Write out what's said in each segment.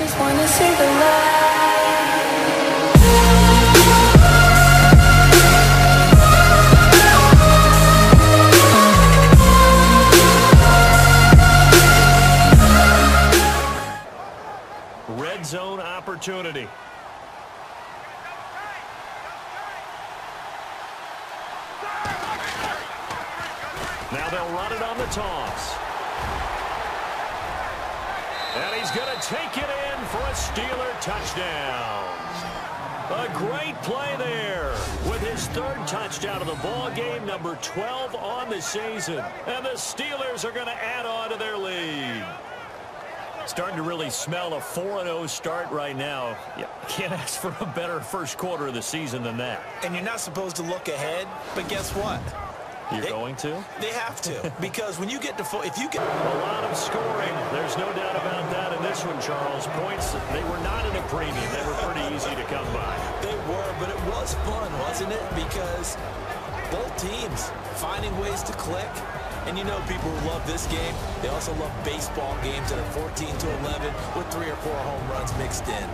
just wanna see the light. Red zone opportunity. Now they'll run it on the toss. And he's going to take it in for a Steeler touchdown. A great play there with his third touchdown of the ball game, number 12 on the season. And the Steelers are going to add on to their lead. Starting to really smell a 4-0 start right now. You can't ask for a better first quarter of the season than that. And you're not supposed to look ahead, but guess what? You're going to? They have to, because when you get to if you get a lot of scoring, there's no doubt about that in this one, Charles. Points, they were not in a premium. They were pretty easy to come by. They were, but it was fun, wasn't it? Because both teams finding ways to click. And you know people who love this game, they also love baseball games that are 14-11 with 3 or 4 home runs mixed in.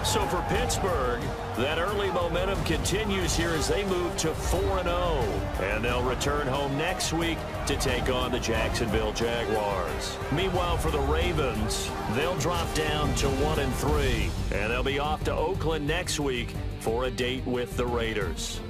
So for Pittsburgh, that early momentum continues here as they move to 4-0. And they'll return home next week to take on the Jacksonville Jaguars. Meanwhile, for the Ravens, they'll drop down to 1-3. And they'll be off to Oakland next week for a date with the Raiders.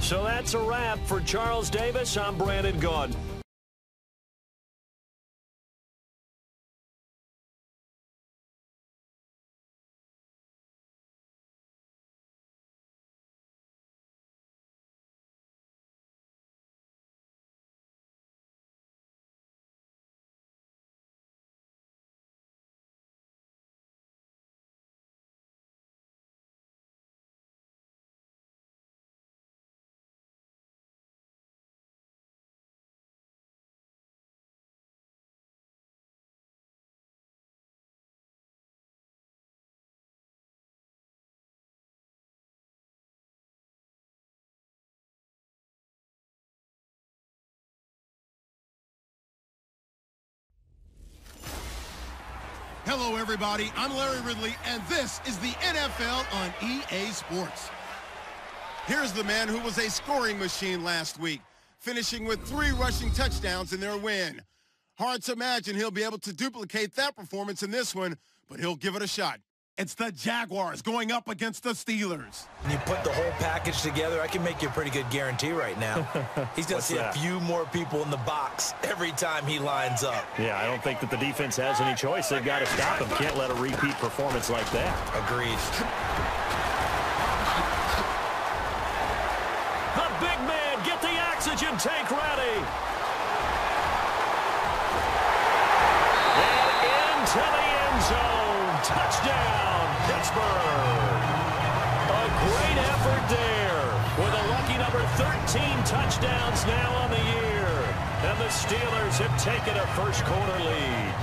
So that's a wrap for Charles Davis. I'm Brandon Gaudin. Hello, everybody. I'm Larry Ridley, and this is the NFL on EA Sports. Here's the man who was a scoring machine last week, finishing with 3 rushing touchdowns in their win. Hard to imagine he'll be able to duplicate that performance in this one, but he'll give it a shot. It's the Jaguars going up against the Steelers. When you put the whole package together, I can make you a pretty good guarantee right now. He's going to see a few more people in the box every time he lines up. Yeah, I don't think that the defense has any choice. They've got to stop him. Can't let a repeat performance like that. Agreed. The big man, get the oxygen tank ready. And into the end zone. Touchdown, Pittsburgh. A great effort there with a lucky number 13 touchdowns now on the year. And the Steelers have taken a first quarter lead.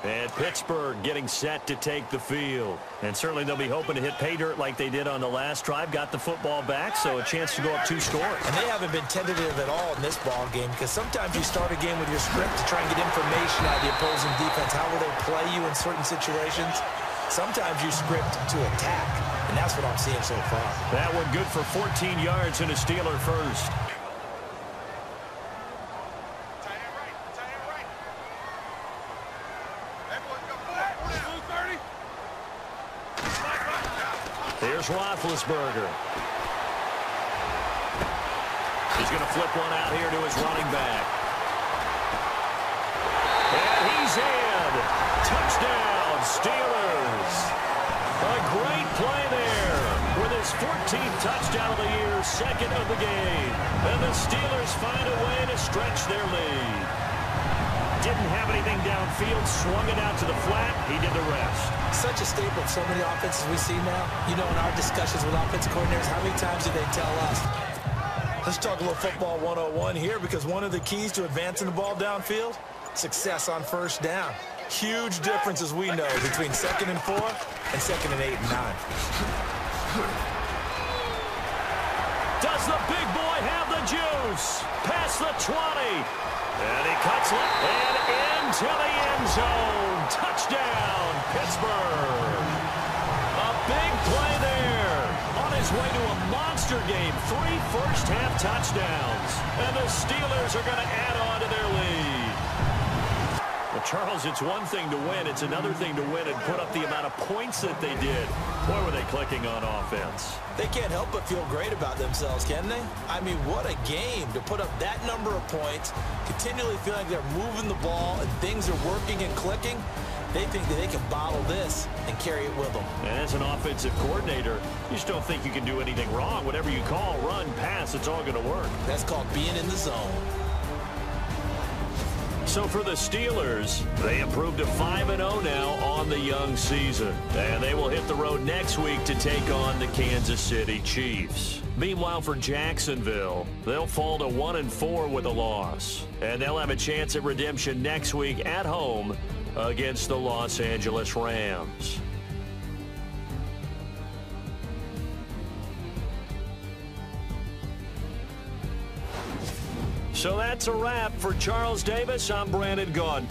And Pittsburgh getting set to take the field. And certainly they'll be hoping to hit pay dirt like they did on the last drive. Got the football back, so a chance to go up 2 scores. And they haven't been tentative at all in this ball game, because sometimes you start a game with your script to try and get information out of the opposing defense. How will they play you in certain situations? Sometimes you script to attack, and that's what I'm seeing so far. That one good for 14 yards and a Steeler first. Here's Roethlisberger. He's going to flip one out here to his running back. And he's in. Touchdown, Steelers. A great play there with his 14th touchdown of the year, second of the game. And the Steelers find a way to stretch their lead. Didn't have anything downfield, swung it out to the flat. He did the rest. Such a staple of so many offenses we see now. You know, in our discussions with offensive coordinators, how many times do they tell us, let's talk a little football 101 here, because one of the keys to advancing the ball downfield, success on first down. Huge difference, as we know, between 2nd and 4 and 2nd and 8 and 9. Does the big boy have the juice? Past the 20. And he cuts left and into the end zone. Touchdown, Pittsburgh. A big play there. On his way to a monster game. 3 first-half touchdowns. And the Steelers are going to add on to their lead. Well, Charles, it's one thing to win. It's another thing to win and put up the amount of points that they did. Boy, were they clicking on offense. They can't help but feel great about themselves, can they? I mean, what a game to put up that number of points, continually feel like they're moving the ball and things are working and clicking. They think that they can bottle this and carry it with them. And as an offensive coordinator, you just don't think you can do anything wrong. Whatever you call, run, pass, it's all going to work. That's called being in the zone. So for the Steelers, they improved to 5-0 now on the young season. And they will hit the road next week to take on the Kansas City Chiefs. Meanwhile, for Jacksonville, they'll fall to 1-4 with a loss. And they'll have a chance at redemption next week at home against the Los Angeles Rams. So that's a wrap. For Charles Davis, I'm Brandon Gaudin.